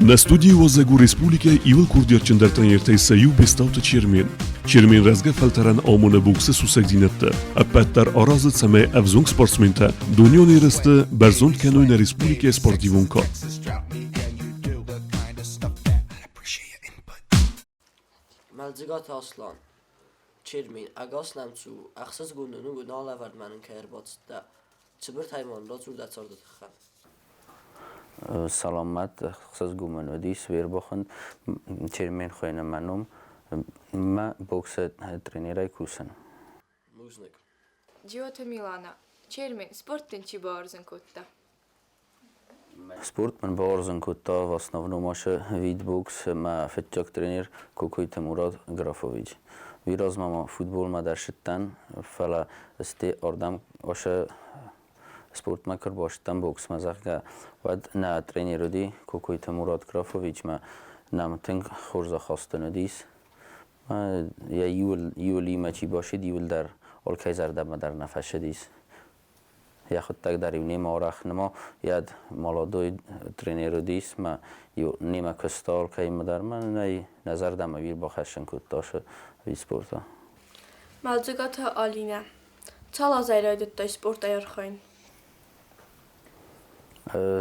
Na studiu Ozegu Respublika Ivel Kurdiyaçındar trenertay Sayub Bestavta Çermen. Çermen razga faltaran amuna boksa susak dinatda. Appattar arazı samay avzung sportsmenta. Dunyo nerasta barzond kanoyna Respublika Sportivunka. Malzigat Aslan Çermen Agas namçu axsız gününü günal avardmanın kayırbatında çibir haymanlar zurda çardı tıxan. سلامت خصوص گومن و دیس ویر بخند چرمین خوینه منوم ما بوکس ترینیرای کوسن Muznik. Giota Milana, Çermen sporten чи барзен котта. Спорт من بارزن کتا в основном аша вид бокс ма фетчак тренер Кокой Темурад Графович. Вираз мама футбол ма در شتن فلا استی آردم аша спорт макар бошдам бокс мазака вад на тренеру ди Кокой Темурад Графович ма намтинг хурза خواستن دیس یا یولی ما چی باشید یول در آلکایزر دم در نفش دیس یا خود تک در نیم آرخ نما یاد مالادوی ترینرو دیس ما یو نیم کستال که مدر من نی نظر دم ویر با خشن کود داشه وی سپورتا Malzigat Alina. Çal azayraydetta sporta yarxoyn.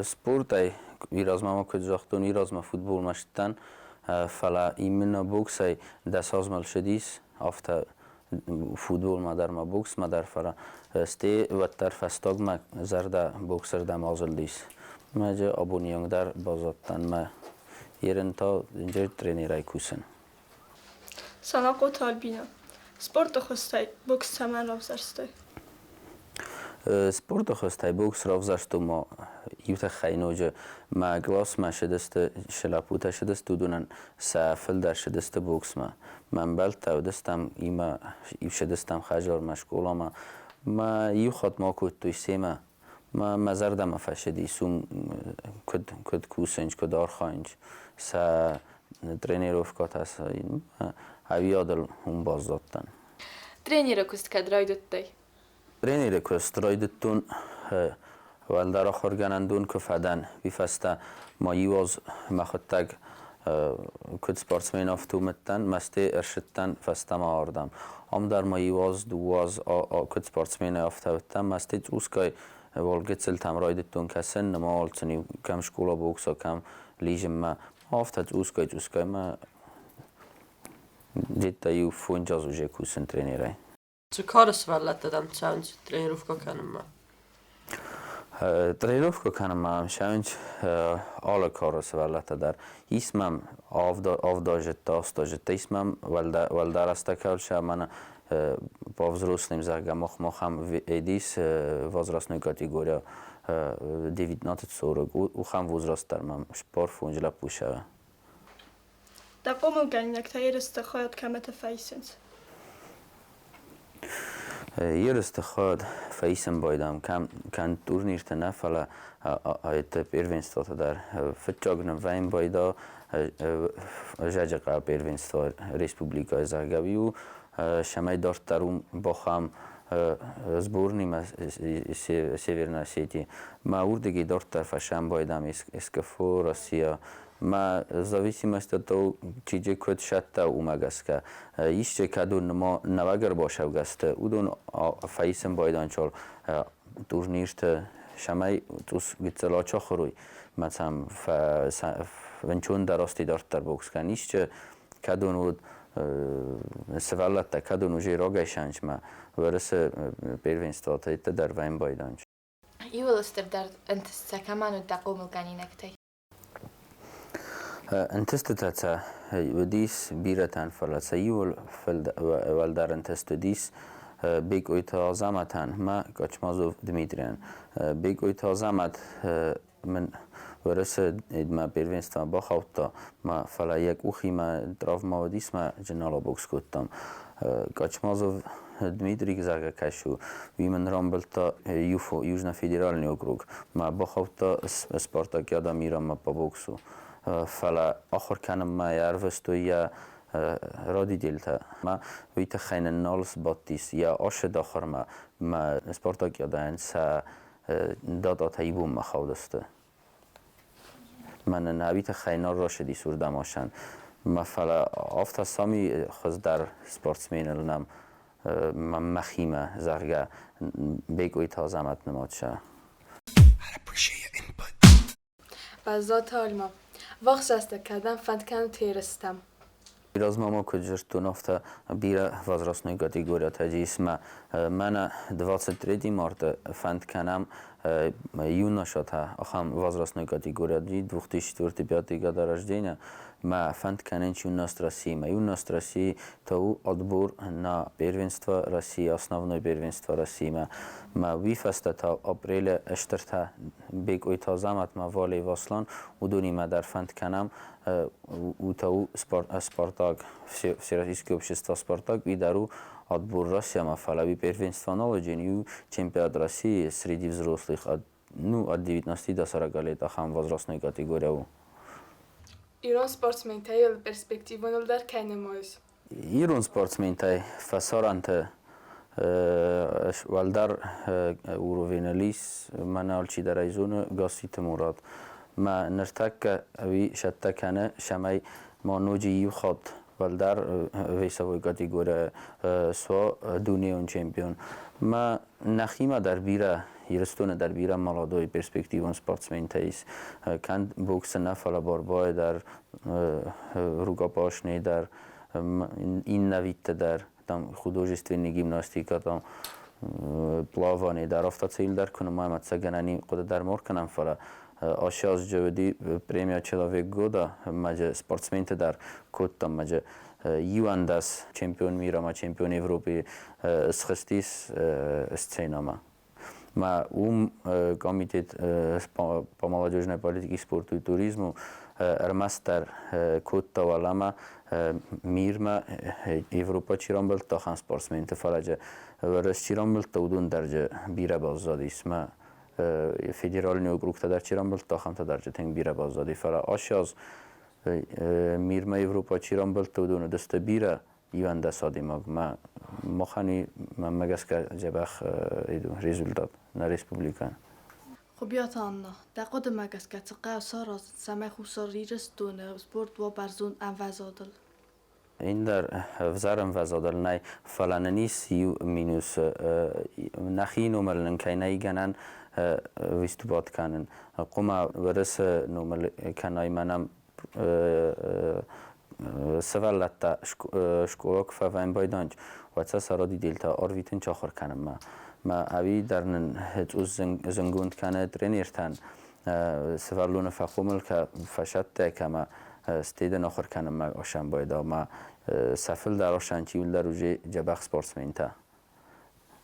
سپورتای ویراز ما کد زاختون ویراز ما فوتبال مشتن فلا ایمنا بوکس ای دساز مال شدیس افتا فوتبال ما در ما بوکس ما در فلا استی و طرف استاگ ما زرده بوکسر دم آزل دیس ما جا ابونیانگ در بازاتن ما یرن تا اینجا ترینیرای کوسن Sanaqot Albina. Sporta xostay, boks saman ravzarstay. سپورت خواستای بوکس را وزشتم ما یوت خاینوجه ما گلاس ما شدست شلاپوتا شدست دودونن سافل در شدست بوکس ما من بلت تا دستم ایما شدستم خجار مشغولا ما یو خود ما کد توی سیما ما مزردم فشدی سوم کد کوسنج کد آرخانج سا ترینیروف کات هست هویادل هم باز دادن Trenera kust kadraydetta. ترینیر که استرایدتون والدارا خورگانندون که فدن بیفسته ما یواز مخطگ کد سپارتسمین افتو متن مسته ارشدتن فسته ما آردم ام در ما یواز دواز کد سپارتسمین افتو متن مسته اوسکای والگت سلتم رایدتون کسن نما آلتنی کم شکولا بوکسا کم لیجم ما افتاد اوسکای ما جدا یو فونجاز و جه کوسن ترینیرای Czy kors wallatadam challenge trenerówka kanma. ترینوف کنم ما شاید آل کار سوالات در اسمم آفداجت داستاجت اسمم ولدار است که من با وزروس نمیزارم مخم ایدیس وزراس کاتگوریا دیوید ناتت سورگ و خم وزراس در من شپار فونجلا پوشه. Da pomogę ta jest chod kamet fejsens. Eerste gaat feesten bij hem kan toernier te nafala uit Perwinstad daar vertjagnen wijn bij daar jajaga Perwinstad Republika Zagabiu شمای دارترون با هم زبورنی ما سیورنا سیتی ما وردگی دارتر فشم بایدم اسکفو روسیا ما зависимость от того چیزی کد شد اومگست که ایش چه کدون ما نوگر باشه گست اودون فایسم بایدان چال دورنیشت شمای توس گیتلا چخروی مثلا Vençun darasti darttar boks kan işçe kadın Sevallat kadın uji rogay şançma varısı pervinstvat ette der vayn baydanç. يولستر در انتستا كمان تقوم القانينكتي انتستتا وديس بيرتان فلسيول والدار انتستديس بيك اويتا زامتان ما قاچمازوف دميتريان بيك اويتا زامت من ورس ما بيرفينستا باخوتا ما فلا يك اوخي ما دراف ما وديس ما جنالا بوكس كوتام قاچمازوف Дмитрий Загакашу, Вимен Рамбелта, ЮФО, Южно-федеральный округ, ма бахавта Спартакиада мира ма по боксу. Фала ахор канам ма ярвестоя ради дельта. Ма вита хайнен налс баттис, я аше дахар ма Спартакиада انسا دادا تایبون ما خودسته. من نبیت خینار راشدی سردماشن. ما فلا آفت سامی خز در سپورتسمین النام مخیمه زرگه بگوی تازمت نمادشه. بزات آلما وقت است کردم فندکن تیرستم. Biraz mama kujrtu nafta bira возрастной категория таджисма мана 23 марта фанд канам юношата ахам возрастной категория 2004-2005 года рождения ма фанд канен юность России ма юность России то отбор на первенство России основное первенство России ма вифаста та апреля эштерта бек ойтазамат ма вали васлан удуни ма дар фанд канам УТУ «Спартак», Всероссийское общество «Спартак» и дару отбор Россия Мафалави первенство наложению чемпионат России среди взрослых от 19 до 40 лет ахам возрастной категории. ایران سپورتسمنتای پرسپکتیوان در کی نمایش؟ ایران سپورتسمنتای فسارانت والدار اوروینالیس منال چی در ایزون گاسیت مراد ما نرتك وی شتکنه شمای ما نوجی خود والدار ویسوی کاتگوری سو دنیون چمپیون ما نخیما در بیره یرستون در بیره مالادوی پرسپکتیون سپورتسمن تایس کند بوکس نفلا باربای در روگاپاشنی در این نویت در там художественная гимнастика там плавание در افتا цел در کنم ما متسگنانی قد در مور کنم فلا آشاز جودی پریمیا چلاویک گودا مجه سپورتسمنت در کوتام مجه یوانداس چمپیون میرا چمپیون اروپی سخستیس сценама ما комитет по молодежной политике, спорту и туризму армастар котта валама мирма Европа чирам был тахан спортсмен тфараja ورس чирам был таудун даржа бира базадис ма федеральный округ тадар чирам был тахам тадаржа тен бира базади фара ашаз мирма Европа чирам был таудун дست бира یوانده سادی ما مخانی مگس که جبخ ایدو ریزولدات نه ریسپوبلیکان خبیات آنها دقیقه مگس که تقه ساراز سمه خوصا ریرستون سپورت و برزون انوزادل این در وزارم وزادل نه فلاننیس یو مینوس نخی نومل نکی نیگنن ویستوبات کنن قما ورس نومل کنای منم سوالتا شکوک فاین بایدانج و تا سرادی دیلتا آرویتن چاخر کنم ما اوی درن هتوز زنگوند کنه ترینیرتن سوالون فخومل که فشت که ما استیده نخور کنم ما آشان بایدا ما سفل در آشان چیول در روزی جبخ سپورتسمن تا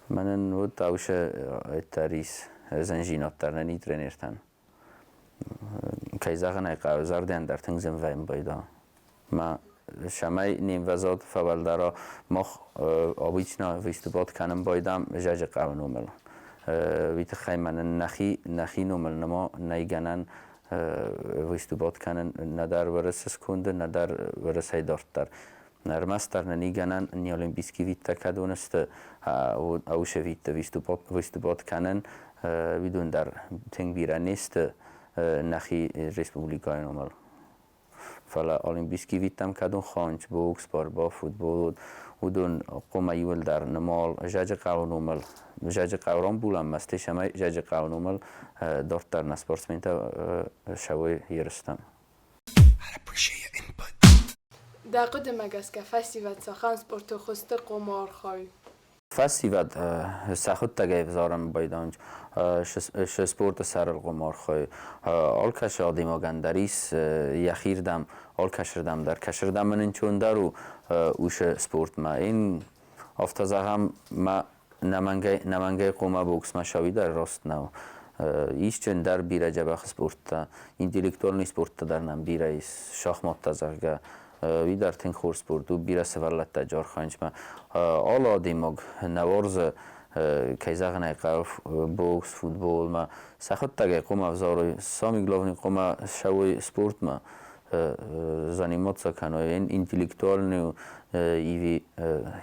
منن ود اوش تاریس زنجینات درنی ترینیرتن که زغنای قاوزار دن در تنگزم ویم بایدا ما شمای نیم وزاد فوالدارا مخ آبیچنا ویستباد کنم بایدم جاج قانونمل ویت خیمن نخی نومل نما نیگنن ویستباد کنن ندار ورسس کنده ندار ورسای دارتر نرمستر نیگنن نی المپیسکی ویت کدونست اوش ویت ویستباد کنن بدون در تنگ بیرانیست نخی ریسپوبلیکای نومل فلا المپیسکی ویتم کدون خانچ بوکس باربا فوتبال ودون قوم یول در نمال جاج قانونمل جاج قانون بولم مستی شما جاج قانونمل دارتر نسپورتسمن تا شوی یرستم در قدمک است که فستیوال سخن سپورت خسته قمار خواهی. فستیوال سخت تگه بزارم بایدانج ش سپورت سر القمار خواه آل کش آدی مگندریس یخیر دم آل کشردم در کشردم من چون در و اوش سپورت ما این افتازه هم ما نمنگه قومه بوکس ما شوی در راست نو ایش چند در بیره جبخ سپورت تا انتلیکتوال نی سپورت تا در نم بیره ایس شاخمات تزرگه وی در تین خور سپورت و بیره سوالت تجار خانج ما آل آدی مگ نوارز کیزاغ نیقاف بوکس فوتبال ما سخت تگه قوم افزاروی سامی گلاونی قوم شوی سپورت ما زنیمات سکنه این انتلیکتوال نیو ایوی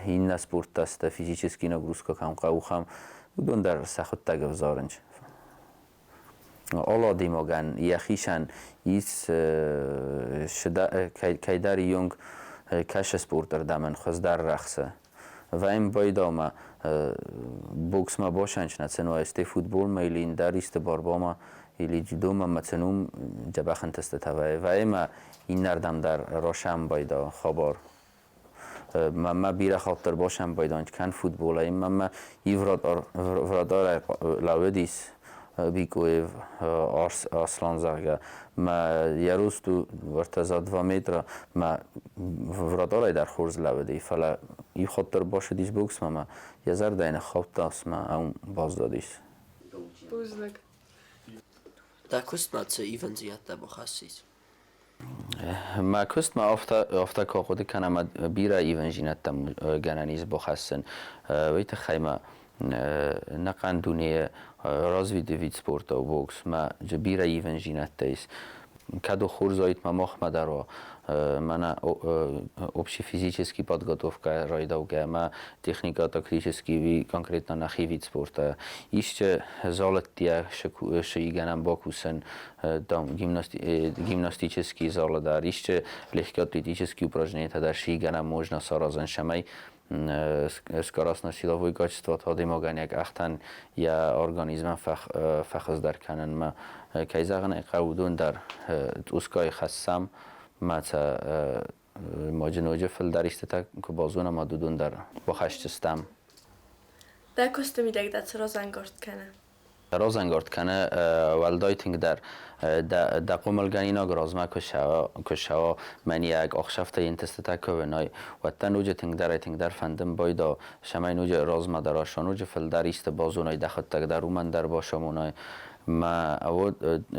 این سپورت است فیزیچسکی نگروسکا کم قاو خم دون در سخت تگه افزارنج آلا دیماگن یخیشن ایس کیدر یونگ کش سپورت در دمن خوز در رخصه و این باید آما بوکس ما باشنچ نتسنو استی فوتبول ما ایلین در ایست باربا ما ایلی جدو ما متنوم جبخن تستتوه و ایما این نردم در راشم باید خبار ما بیره خاطر باشم باید کن فوتبول ایما ما ایورادار لاودیس بیکویو آسلان زرگه ما یه روز تو ورتزا 2 متر ما ورادارای در خورز لوده فلا ای خاطر باشه دیش بوکس ما یه زر دین خواب داست ما اون باز دادیش بوزلک. در کست ما چه ایون زیاد در بخصیز؟ ما کست ما افتا که خود کنم بیره ایون جینت تم گنانیز بخصن ویت خیمه نقن دنیا رازوی دوید سپورت و بوکس ما بیره ایون جینت تایس کدو خورزایت ما مخ مدارو من общий физический подготовка райдауга ма техника тактический ви конкретно на хивид спорта ишче залаттия шиганам бакусен там гимнастический зал дар ишче легкоатлетические упражнения дар шиганам можно саразан шамай скоростно-силовое качество та демоган як ахтан я организм фахз дар канан ма кайзаган қавдун дар ускай хассам مثلا ماجنوجه فل در ایسته که بازون ما دودون در بخشتستم در کست میدهی در چرا زنگارد کنه؟ را زنگارد کنه ولدایتینگ در قوملگانینا گرازمه کشوا من یک آخشفته این تسته که ونای و تنوجه تینگ در فندم بایدا شمای نوجه رازمه در آشانوجه فل در ایسته بازونای دخت تک در اومن در باشمونای ما او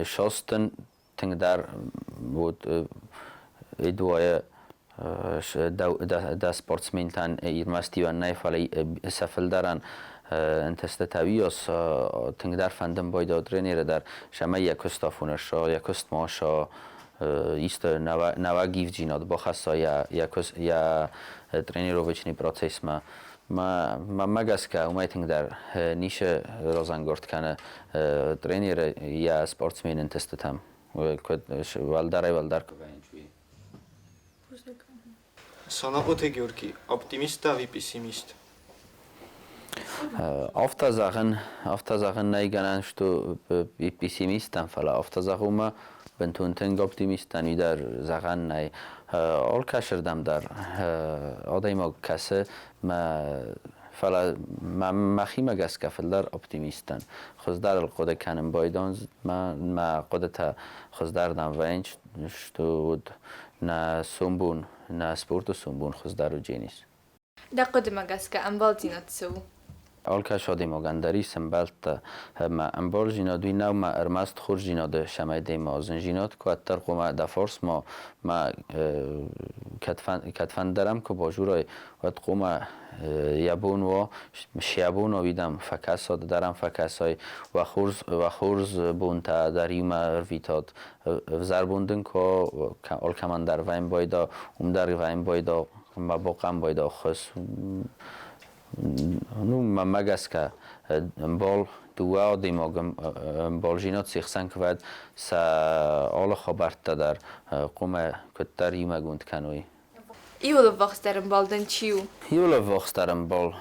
شاستن تینگ در بود ادوای دا سپورتسمن تن ایرماستی و نایفالی سفل دارن انتسته تاویوس تینگ در فندم باید آدرنیره در شما یکست آفونشا یکست ماشا ایست نوا گیف جیناد با خاصا یا ترینیروویچنی پروسیس ما مگس که اومدیم در نیش رازنگارد کنه ترینیر یا سپورتسمن انتسته تام ولدر Sanaqote Georgi, optimist da wie pessimist? Auf der Sache neigen sto Pessimisten falla auf der Sache uma bentunten Optimisten wieder sagen nei all kasherdam dar آدم کسه فلا ما خیمه گس کفل در اپتیمیستن خود در القدر کنم بایدان ما قدرت خود در دم وینچ شتود نه سومبون نه سپورت سومبون خود در و جینیس در قدم گس که انبال زینات سو آل که شادی مگندری سنبالت ما انبال جیناد وی نو ما ارمست خور جیناد شمای دیم آزن جیناد که اتر قوم دفارس ما کتفن درم که باجورای وقت قوم یابون و شیابون و ویدم فکس درم فکس های و خورز بونتا در یوم ویتاد وزربوندن که آل کمان در ویم بایدا در ویم بایدا ما باقم بایدا خس نو مگس که بال دو دیماگم بال جینات سیخسن که ود سا آل خبرت در قوم کتر یوم گوند کنوی ایول وقت درم بالدن چیو؟ ایول وقت درم بال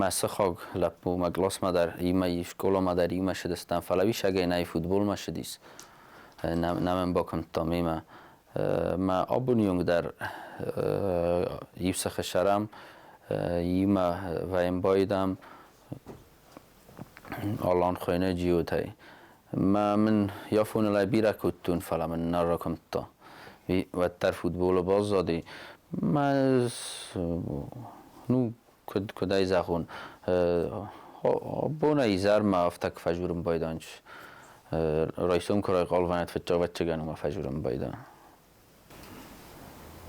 مسخاگ لپو مگلاس ما در ایمه شکولا ما در ایمه شدستم فلویش اگه نای فوتبول ما شدیس نمیم باکم تامیمه ما abonjung در یوسخ شرم یما و این بایدم آلان خوینه جیوتای ما من یافون لای بیرا کتون فلا من نرکم تا و تر فوتبال باز زادی ما نو کدای زخون بونه ایزر ما افتک فجورم بایدانش رئیسم کرای قالوانت فتجا بچه گنو ما فجورم بایدان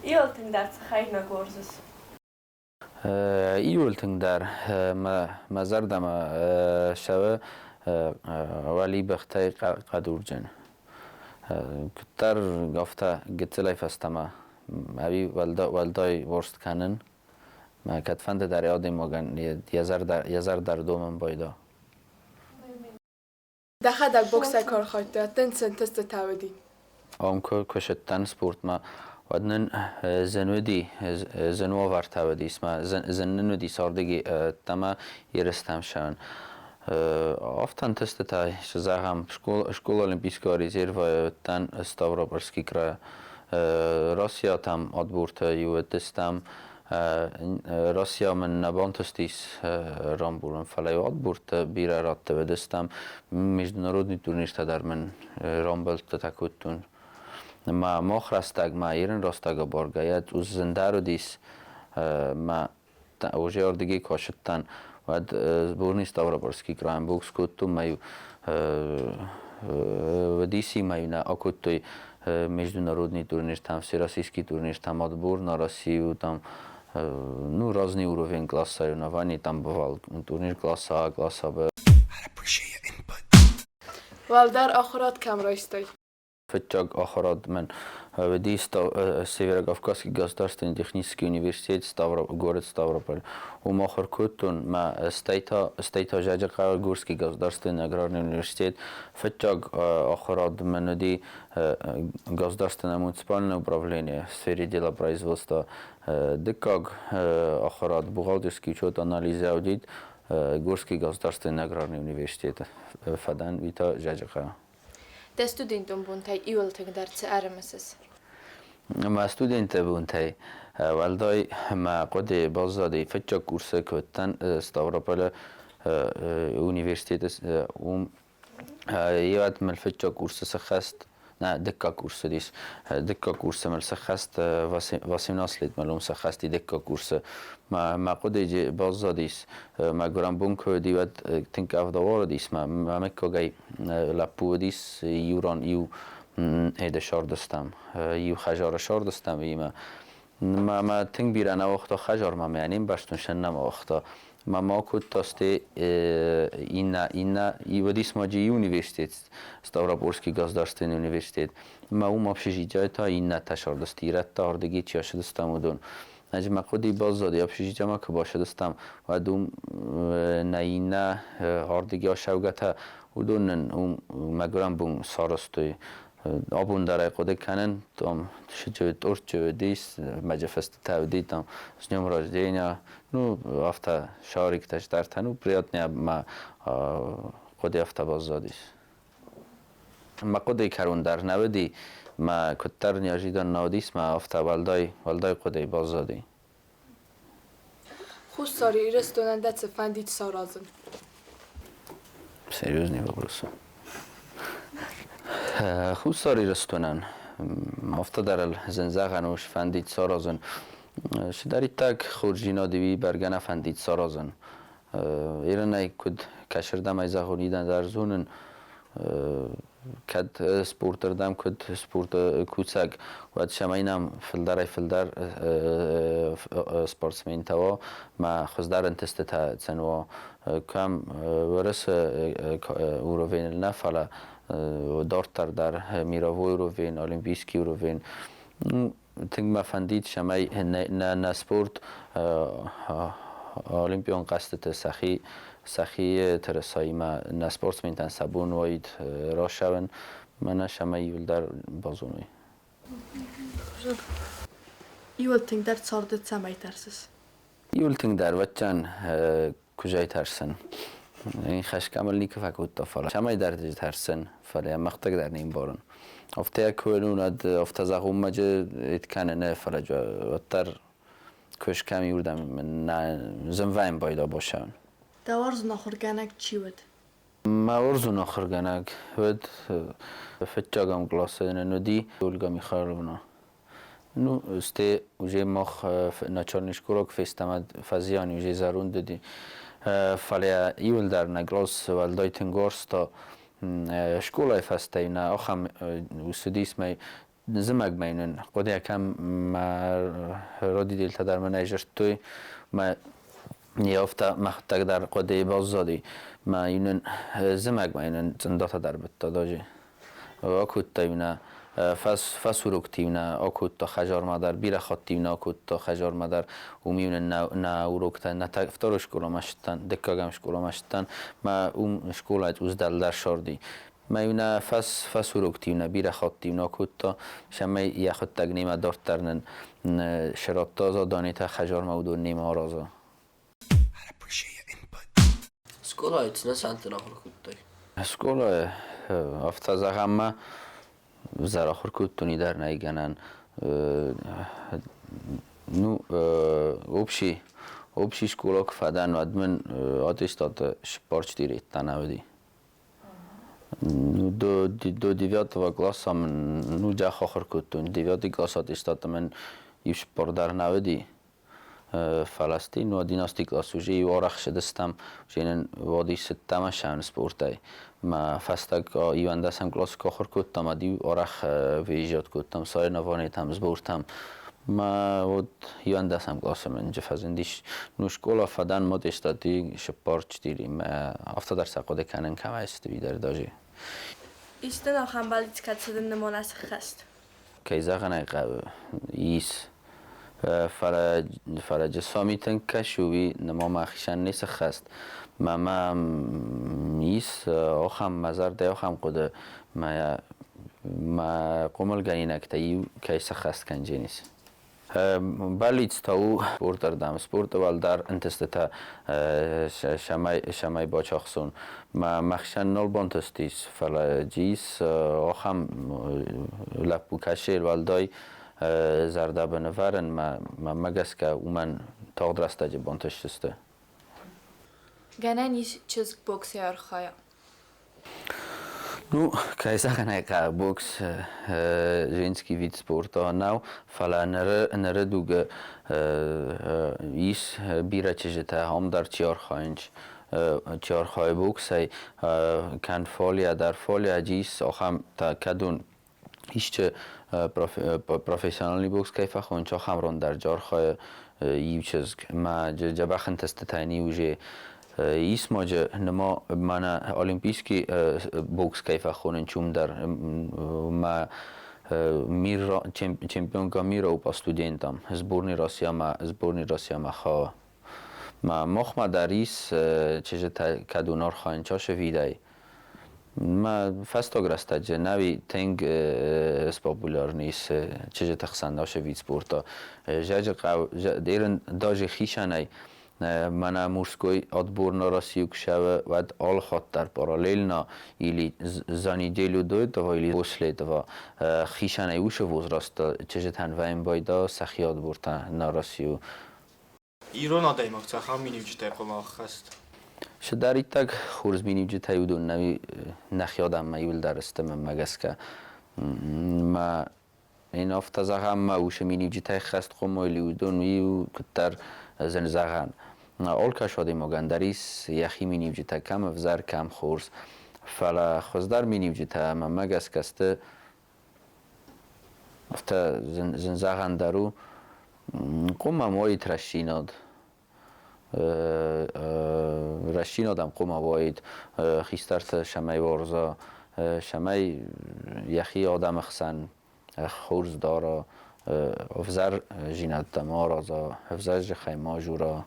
Iolting dar să hai na gorzus. ایولتنگ در مزردم شوه ولی بختای قدور جن کتر گفته گتلای فستما اوی والدای ورست کنن ما کتفند در یادی مگن یزر در دومن بایدا دخدك بوكسا كار خايطة تنسن تست تاودي آمکو کشتن سپورت ما ودنن زنودی زنوا ورتاودی اسم زننودی ساردگی تما یرستم شون آفتن تست تای شزاهم شکول المپیسکا ریزرو تن ستاوروپولسکی کرا روسیا تام آدبورت یو تستم روسیا من نبانتستیس رامبولن فلای آدبورت بیره رات بدستم میجنرودنی تورنیشتا در من رامبلت تکوتون ما مخ راستگ ما ایران راستگ بارگاید از زنده رو دیس ما اوجه دیگه کاشتن و بورنیست آورابرسکی کرایم بوکس کتو مایو و دیسی مایو نه آکوتوی международный турнир, там всероссийский турнир, там отбор на Россию, там ну, разный уровень класс соревнований, там бывал турнир класса А, класса Б. والدار آخرات کم رایستی Фетчаг Ахарад мен веди Северо-Кавказский государственный технический университет город Ставрополь. У Махаркутун ма стейта Жаджака Гурский государственный аграрный университет. Фетчаг Ахарад мен веди государственное муниципальное управление в сфере дела производства. Декаг Ахарад бухгалтерский учет, анализ и аудит Гурский государственный аграрный университет. Фадан Вита Жаджака. Te studentum buntai iolting dar ce armeses. ما ستودنت بونتای والدای ما قد بازدی فتچا کورس کتن استاوروپول اونیورسیتت یاد مل فتچا کورس سخست نه دکا کورس دیس دکا کورس مل سخست واسیم ناسلیت ملوم سخستی دکا کورس ما قد بازدیس ما گرام بونکو دیوت تنک افدوار دیس ما مکوگای لپو دیس یوران یو ایده شاردستم یو خجار شاردستم ایما ما تنگ بیرن وقتا خجار ما میانیم باشتون شنم وقتا ما کد تاسته اینا ودیس ما جی اونیورسیتت ستاوروپولسکی گازدارستن اونیورسیتت ما اون общежитие تا اینا تشاردستی رد تا اردگی چیا شدستم ودون نجم ما خودی باز دادی общежитие ما که باشدستم و دوم نه اینا اردگی ها شوگتا ودونن ما گرام بون سارستوی آبون در قده کنن تام شجوت ارچو دیس مجفست تودی تام سنیم راج دینیا نو افتا شاریک تش در تنو پریات ما قده افتا بازدادیس ما قده کرون در نودی ما کتر نیاجیدان نودیس ما افتا والدای قده بازدادی خوش ساری ایرستونن دست فندیت سارازن سریوزنی ببرسم خوب ساری رستونن افتا در زنزاغنوش فندید سارازن شداری تک خورجینا دیوی برگن فندید سارازن ایران کد کشردم ای زخونیدن در زونن کد سپورتر دم کد سپورت کوچک و شماینم فلدر سپورتسمن توا ما خزدار انتست تا تنوا کم ورس اوروین نفلا دارتر در میراوی روین المپیسکی روین تنگ ما فندید شمای نه سپورت المپیون قصد سخی ترسایی ما نه سپورت منتن سبون وید را شون من شمای در بازونوی iolting dar çardı çamay tersiz. یولتینگ در وچن کجای ترسن این خشکمل نیک فکوت فلا شمای در دیج هرسن فلا مختک در نیم بارن افته کولون اد افته زغوم مجه اتکنه نه فلا جو وتر کش کمی یوردم نه زنوایم بایدا باشن دوارز نخورگنک چی ود؟ ما ورزو نخورگنک ود فتجاگم گلاسه ندی دولگا میخوارونا نو استه وجه مخ نچارنش کروک فستمد فزیانی وجه زرون دادی فلیا ایول در نگلاس والدای تنگورس تا شکولای فسته نه آخم وسدیس می زمگ مینن قدی کم ما رادی دیلتا در من ایجرت توی ما یافته مختک در قدی باز زادی ما یونن زمگ مینن زندات در بتا داجی آکوت تایونه فس وروکتیونه آکوت تا خجار مادر بیره خاطیونه آکوت تا خجار مادر ومیونه نه وروکتن نه تفتار شکولا مشتن دکاگم شکولا مشتن ما شکولایت اوز در شاردی ما یونه فس وروکتیونه بیره خاطیونه آکوت تا شما یخوت تگنیمه دارترنن شراب تازه دانیتا خجار مودو نیمه آرازا سکولا ایتسنه سنت نخور کودتای سکولا افتازه غمه زر آخر کودتونی در نیگنن نو اوبشی شکولا که فدن و ادمن آتش داد شپارچ دیریت تنودی دو دیویات و گلاس هم نو جخ آخر کودتون دیویاتی گلاس آتش داد من یو شپار در نودی فلسطین و دیناستی گلاس وجه یو آرخ شدستم جینن وادی ستم شن سپورتای ما فستک ایوان دستم گلاس که آخر کودتم ادیو آرخ ویجاد کودتم سایر نوانیتم زبورتم ما ود ایوان دستم گلاس من جفزندیش نوشکولا فدن مادش دادی شپارچ دیریم افتادر سقوده کنن کم است بیدر داجی İşte nakhan balit katsıdın nümunası xəst. کیزاغنه ایس فرج سامیتن کشوی نما مخیشن نیست خست ما میس آخم مزار ده آخم قده ما قمل گنی نکتایی کیس خست کنجی نیست بالیت تاو سپورت دردم سپورت والدار انتسته شمای باچاخسون ما مخشن نول بانتستیس فلا جیس آخم لپو کشیر والدای زرده بنفرن ما مگس که اومن تاق درسته جه بانتشتسته Gene niş çizg boks yarxaya. Ну, кайсаханай ка бокс женский вид спорта нау фала нere дуга ис бира чежета хам дар чиархай боксай кан фолия дар фолия жис охам та кадун ишче профессиональный бокс кайфа хончо хамрон дар жархай ючезг ма жабахн тестатайни уже ایس ماجه نما من المپیسکی بوکس کیف خونن چوم در ما میر چمپیون کا میرا و پاستودینتم زبورنی راسیا ما خوا ما مخم در ایس چه کدونار خواهن چاش ویدای ما فستا گرسته جه نوی تنگ اسپاپولار نیست چه تخصنداش وید سپورتا دیرن داج خیشنای من مورسکوی ادبور نراسیو کشوه و آل خاطر پارالیل نا ایلی زنی دیلو دوید و ایلی وصلید و خیشن ایوش وز راست چه تنویم بایدا سخیاد بورتا نراسیو ایران آدای مقصد هم مینیو جتای قماق خست شداری تک خورز مینیو جتای ودون نوی نخیادم مایول درسته من مگس که ما این افتازه هم ما وش مینیو جتای خست قمایلی ودون ویو کتر زن زغن آل کشادی مگندریس یخی مینیو جتا کم افزار کم خورس فلا خزدار مینیو جتا اما مگس کسته افتا زن زغن درو قم موید رشینادم قم موید خیسترت شمای ورزا شمای یخی آدم خسن خورز دارا افزار جینات دمار ازا افزار جخای ماجورا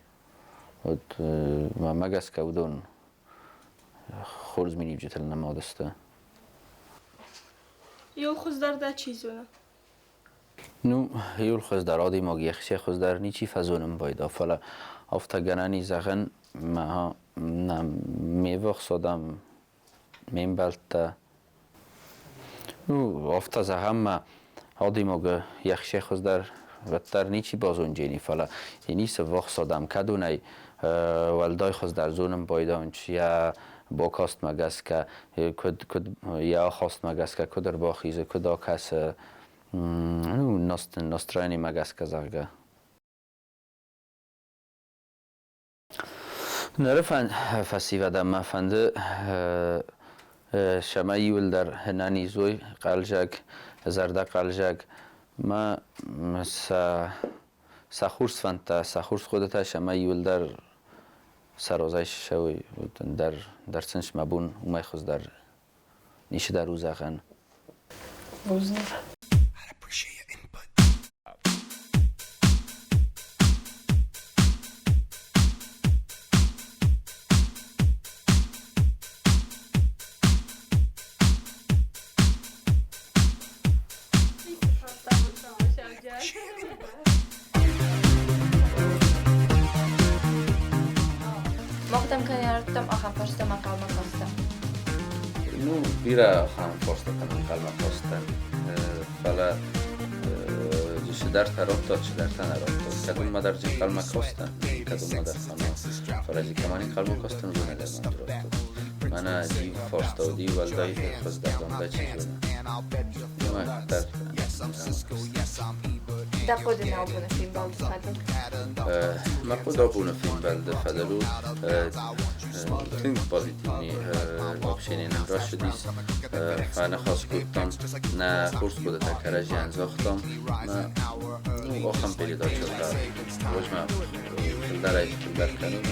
و مگس کودون خورز مینیو جتل نمادسته Yol xuzlar da çizونه. نو هیول خوز در آدی ماگی خشی خوز در نیچی فزونم بایدا فلا افتا گنانی زغن ما وقت آدم میمبلته نو افتازه همه آدم اگه یک شیخ در بدتر نیچی باز اونجینی فلا اینی سه وقت آدم کدونی ولدای خود در زونم بایده اونچ یا با کاست مگس که یا خواست مگس که کدر با خیزه کدا کس نسترانی مگس که زرگه نرفن فسیو دم فنده شما یول در هنانی زوی قلجک زرده قلجک ما سخورس فنده سخورس خودتا شما یول در سرازایش شوی در سنش مبون اومای خوز در نیشه در روزغن مقدم کنی آردم آخر پاشته من قلمه خواستم نو بیره خانم پاستا کنم قلمه خواستن فلا چه در تراب داد چه در تن راب داد کدوم ما در جن قلمه خواستن کدوم ما در خانه فلا جی کمانی قلمه خواستن زونه در من دراب داد من جیو پاستا و دیو ولدایی خواست در دانده چی زونه ما در دا خود نابونه فیلم بالد فدل ما خود آبونه فیلم بلده فدلو تنگ بازیتینی آبشینین را شدیست فانه خواست کودتم نه خورس بوده تکره جان زاختم ما آخم پیدا شده روشما در ایت در کنیم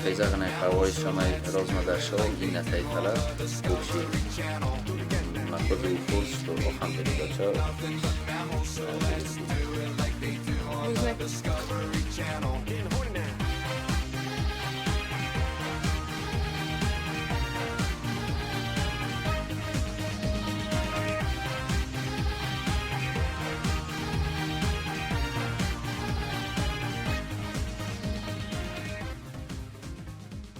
خیزه غنای خواه شمای راز مدر شد این نتایی تلا بوشی ما خود خورس تو آخم پیدا شد